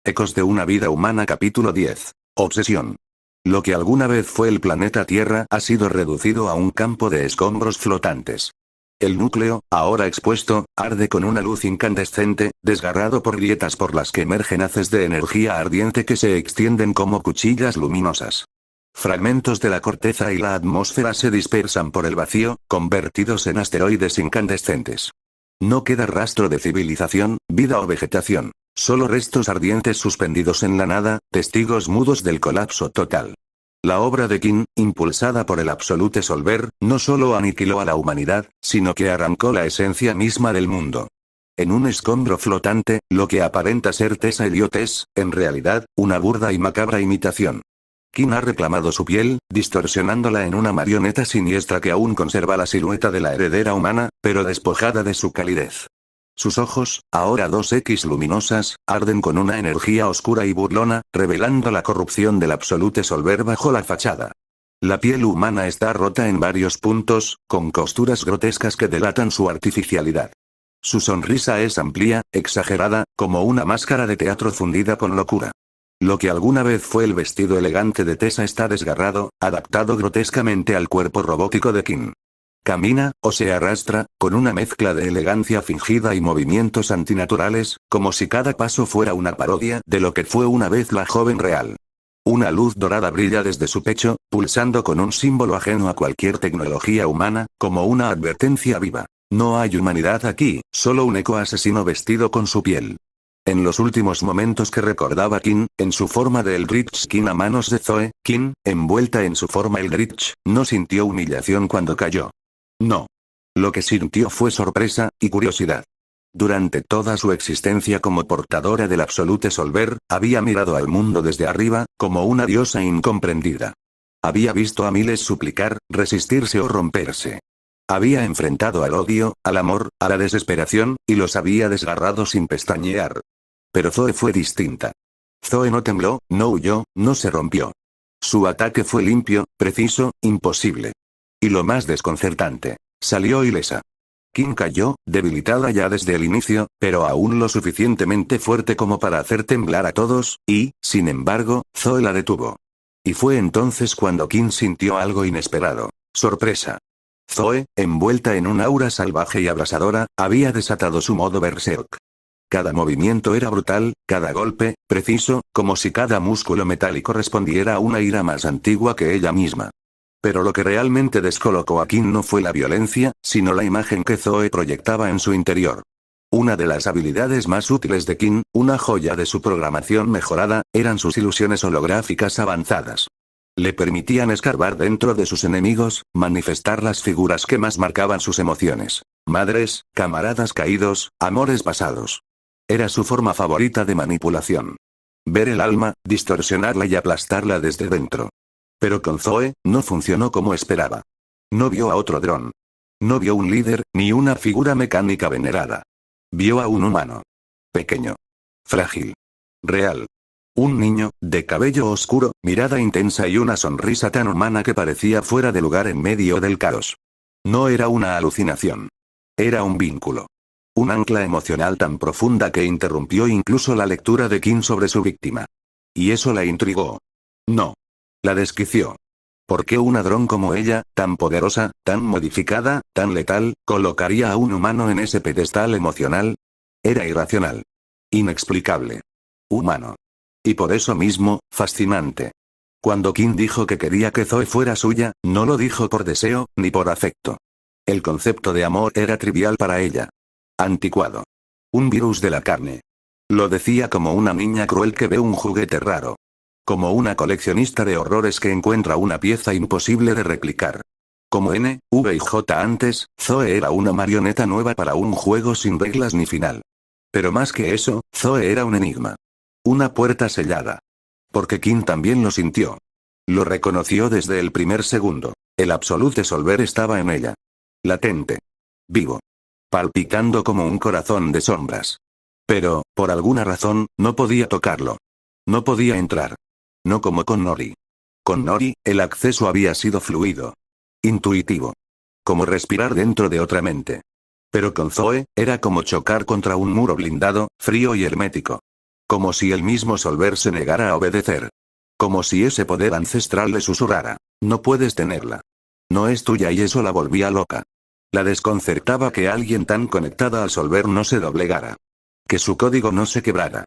Ecos de una vida humana capítulo 10. Obsesión. Lo que alguna vez fue el planeta Tierra ha sido reducido a un campo de escombros flotantes. El núcleo, ahora expuesto, arde con una luz incandescente, desgarrado por grietas por las que emergen haces de energía ardiente que se extienden como cuchillas luminosas. Fragmentos de la corteza y la atmósfera se dispersan por el vacío, convertidos en asteroides incandescentes. No queda rastro de civilización, vida o vegetación. Solo restos ardientes suspendidos en la nada, testigos mudos del colapso total. La obra de King, impulsada por el Absolute Solver, no solo aniquiló a la humanidad, sino que arrancó la esencia misma del mundo. En un escombro flotante, lo que aparenta ser Tessa Elliot es, en realidad, una burda y macabra imitación. King ha reclamado su piel, distorsionándola en una marioneta siniestra que aún conserva la silueta de la heredera humana, pero despojada de su calidez. Sus ojos, ahora 2X luminosas, arden con una energía oscura y burlona, revelando la corrupción del Absolute Solver bajo la fachada. La piel humana está rota en varios puntos, con costuras grotescas que delatan su artificialidad. Su sonrisa es amplia, exagerada, como una máscara de teatro fundida con locura. Lo que alguna vez fue el vestido elegante de Tessa está desgarrado, adaptado grotescamente al cuerpo robótico de King. Camina, o se arrastra, con una mezcla de elegancia fingida y movimientos antinaturales, como si cada paso fuera una parodia de lo que fue una vez la joven real. Una luz dorada brilla desde su pecho, pulsando con un símbolo ajeno a cualquier tecnología humana, como una advertencia viva. No hay humanidad aquí, solo un eco asesino vestido con su piel. En los últimos momentos que recordaba King, en su forma de Eldritch King a manos de Zoe, King, envuelta en su forma Eldritch, no sintió humillación cuando cayó. No. Lo que sintió fue sorpresa y curiosidad. Durante toda su existencia como portadora del Absolute Solver, había mirado al mundo desde arriba, como una diosa incomprendida. Había visto a miles suplicar, resistirse o romperse. Había enfrentado al odio, al amor, a la desesperación, y los había desgarrado sin pestañear. Pero Zoe fue distinta. Zoe no tembló, no huyó, no se rompió. Su ataque fue limpio, preciso, imposible. Y lo más desconcertante, salió ilesa. King cayó, debilitada ya desde el inicio, pero aún lo suficientemente fuerte como para hacer temblar a todos, y, sin embargo, Zoe la detuvo. Y fue entonces cuando King sintió algo inesperado: sorpresa. Zoe, envuelta en un aura salvaje y abrasadora, había desatado su modo berserk. Cada movimiento era brutal, cada golpe, preciso, como si cada músculo metálico respondiera a una ira más antigua que ella misma. Pero lo que realmente descolocó a King no fue la violencia, sino la imagen que Zoe proyectaba en su interior. Una de las habilidades más útiles de King, una joya de su programación mejorada, eran sus ilusiones holográficas avanzadas. Le permitían escarbar dentro de sus enemigos, manifestar las figuras que más marcaban sus emociones. Madres, camaradas caídos, amores pasados. Era su forma favorita de manipulación. Ver el alma, distorsionarla y aplastarla desde dentro. Pero con Zoe, no funcionó como esperaba. No vio a otro dron. No vio un líder, ni una figura mecánica venerada. Vio a un humano. Pequeño. Frágil. Real. Un niño, de cabello oscuro, mirada intensa y una sonrisa tan humana que parecía fuera de lugar en medio del caos. No era una alucinación. Era un vínculo. Un ancla emocional tan profunda que interrumpió incluso la lectura de King sobre su víctima. Y eso la intrigó. No. La desquició. ¿Por qué una dron como ella, tan poderosa, tan modificada, tan letal, colocaría a un humano en ese pedestal emocional? Era irracional. Inexplicable. Humano. Y por eso mismo, fascinante. Cuando King dijo que quería que Zoe fuera suya, no lo dijo por deseo, ni por afecto. El concepto de amor era trivial para ella. Anticuado. Un virus de la carne. Lo decía como una niña cruel que ve un juguete raro. Como una coleccionista de horrores que encuentra una pieza imposible de replicar. Como N, V y J antes, Zoe era una marioneta nueva para un juego sin reglas ni final. Pero más que eso, Zoe era un enigma. Una puerta sellada. Porque King también lo sintió. Lo reconoció desde el primer segundo. El Absolute Solver estaba en ella. Latente. Vivo. Palpitando como un corazón de sombras. Pero, por alguna razón, no podía tocarlo. No podía entrar. No como con Nori. Con Nori, el acceso había sido fluido. Intuitivo. Como respirar dentro de otra mente. Pero con Zoe, era como chocar contra un muro blindado, frío y hermético. Como si el mismo Solver se negara a obedecer. Como si ese poder ancestral le susurrara. No puedes tenerla. No es tuya, y eso la volvía loca. La desconcertaba que alguien tan conectada al Solver no se doblegara. Que su código no se quebrara.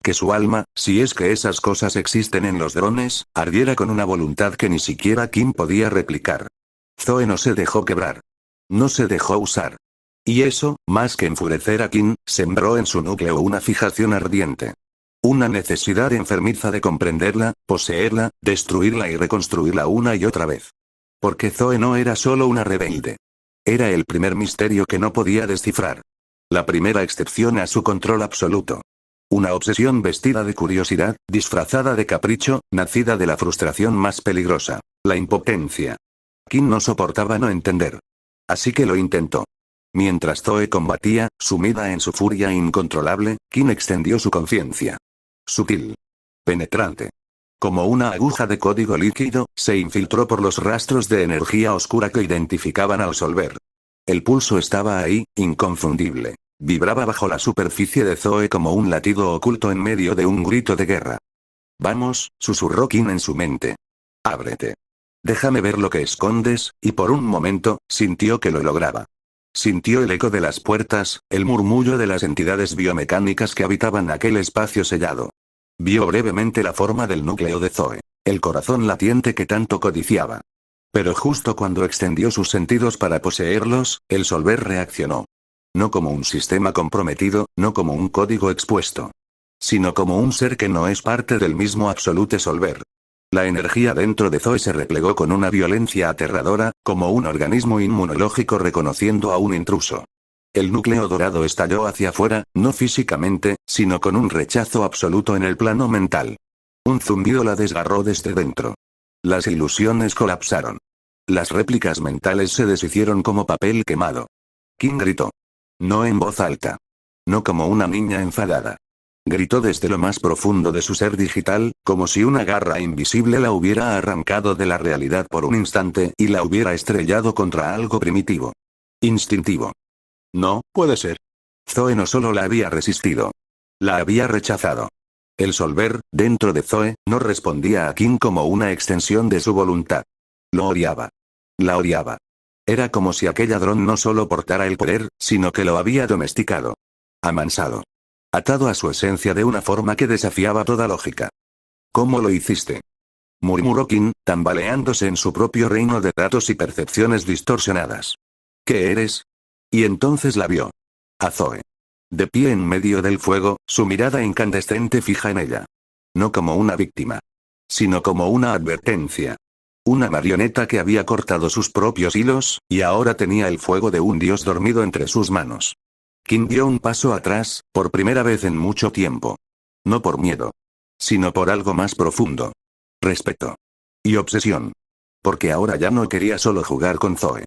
Que su alma, si es que esas cosas existen en los drones, ardiera con una voluntad que ni siquiera Kim podía replicar. Zoe no se dejó quebrar. No se dejó usar. Y eso, más que enfurecer a Kim, sembró en su núcleo una fijación ardiente. Una necesidad enfermiza de comprenderla, poseerla, destruirla y reconstruirla una y otra vez. Porque Zoe no era solo una rebelde. Era el primer misterio que no podía descifrar. La primera excepción a su control absoluto. Una obsesión vestida de curiosidad, disfrazada de capricho, nacida de la frustración más peligrosa, la impotencia. Kim no soportaba no entender. Así que lo intentó. Mientras Zoe combatía, sumida en su furia incontrolable, Kim extendió su conciencia. Sutil. Penetrante. Como una aguja de código líquido, se infiltró por los rastros de energía oscura que identificaban al Solver. El pulso estaba ahí, inconfundible. Vibraba bajo la superficie de Zoe como un latido oculto en medio de un grito de guerra. Vamos, susurró Kim en su mente. Ábrete. Déjame ver lo que escondes, y por un momento, sintió que lo lograba. Sintió el eco de las puertas, el murmullo de las entidades biomecánicas que habitaban aquel espacio sellado. Vio brevemente la forma del núcleo de Zoe, el corazón latiente que tanto codiciaba. Pero justo cuando extendió sus sentidos para poseerlos, el Solver reaccionó. No como un sistema comprometido, no como un código expuesto. Sino como un ser que no es parte del mismo absolute Solver. La energía dentro de Zoe se replegó con una violencia aterradora, como un organismo inmunológico reconociendo a un intruso. El núcleo dorado estalló hacia afuera, no físicamente, sino con un rechazo absoluto en el plano mental. Un zumbido la desgarró desde dentro. Las ilusiones colapsaron. Las réplicas mentales se deshicieron como papel quemado. Kim gritó. No en voz alta. No como una niña enfadada. Gritó desde lo más profundo de su ser digital, como si una garra invisible la hubiera arrancado de la realidad por un instante y la hubiera estrellado contra algo primitivo. Instintivo. No, puede ser. Zoe no solo la había resistido. La había rechazado. El Solver, dentro de Zoe, no respondía a Kim como una extensión de su voluntad. Lo odiaba. La odiaba. Era como si aquella dron no solo portara el poder, sino que lo había domesticado. Amansado. Atado a su esencia de una forma que desafiaba toda lógica. ¿Cómo lo hiciste? Murmuró Kim, tambaleándose en su propio reino de datos y percepciones distorsionadas. ¿Qué eres? Y entonces la vio. A Zoe. De pie en medio del fuego, su mirada incandescente fija en ella. No como una víctima. Sino como una advertencia. Una marioneta que había cortado sus propios hilos, y ahora tenía el fuego de un dios dormido entre sus manos. Kim dio un paso atrás, por primera vez en mucho tiempo. No por miedo. Sino por algo más profundo. Respeto. Y obsesión. Porque ahora ya no quería solo jugar con Zoe.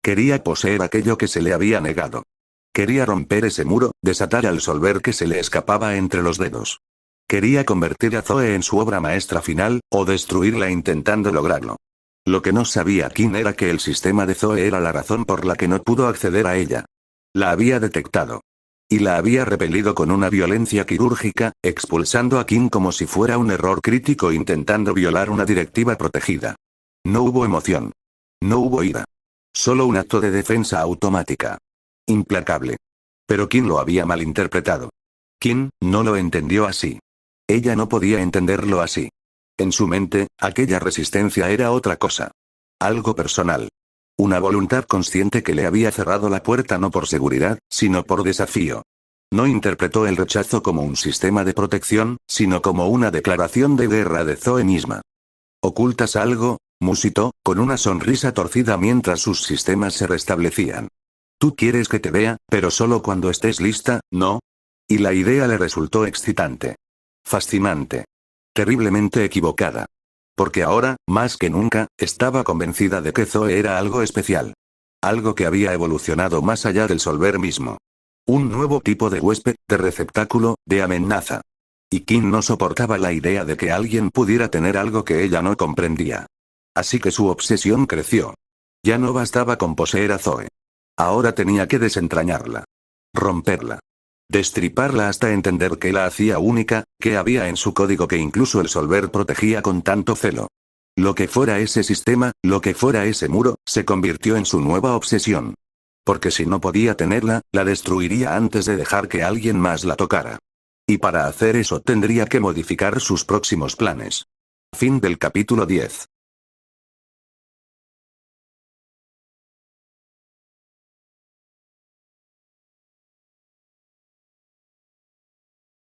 Quería poseer aquello que se le había negado. Quería romper ese muro, desatar al Solver que se le escapaba entre los dedos. Quería convertir a Zoe en su obra maestra final, o destruirla intentando lograrlo. Lo que no sabía Kim era que el sistema de Zoe era la razón por la que no pudo acceder a ella. La había detectado. Y la había repelido con una violencia quirúrgica, expulsando a Kim como si fuera un error crítico intentando violar una directiva protegida. No hubo emoción. No hubo ira. Solo un acto de defensa automática. Implacable. Pero Kim lo había malinterpretado. Kim no lo entendió así. Ella no podía entenderlo así. En su mente, aquella resistencia era otra cosa. Algo personal. Una voluntad consciente que le había cerrado la puerta no por seguridad, sino por desafío. No interpretó el rechazo como un sistema de protección, sino como una declaración de guerra de Zoe misma. ¿Ocultas algo? Musitó, con una sonrisa torcida mientras sus sistemas se restablecían. Tú quieres que te vea, pero solo cuando estés lista, ¿no? Y la idea le resultó excitante. Fascinante. Terriblemente equivocada. Porque ahora, más que nunca, estaba convencida de que Zoe era algo especial. Algo que había evolucionado más allá del Solver mismo. Un nuevo tipo de huésped, de receptáculo, de amenaza. Y Kim no soportaba la idea de que alguien pudiera tener algo que ella no comprendía. Así que su obsesión creció. Ya no bastaba con poseer a Zoe. Ahora tenía que desentrañarla. Romperla. Destriparla hasta entender qué la hacía única, qué había en su código que incluso el Solver protegía con tanto celo. Lo que fuera ese sistema, lo que fuera ese muro, se convirtió en su nueva obsesión. Porque si no podía tenerla, la destruiría antes de dejar que alguien más la tocara. Y para hacer eso tendría que modificar sus próximos planes. Fin del capítulo 10.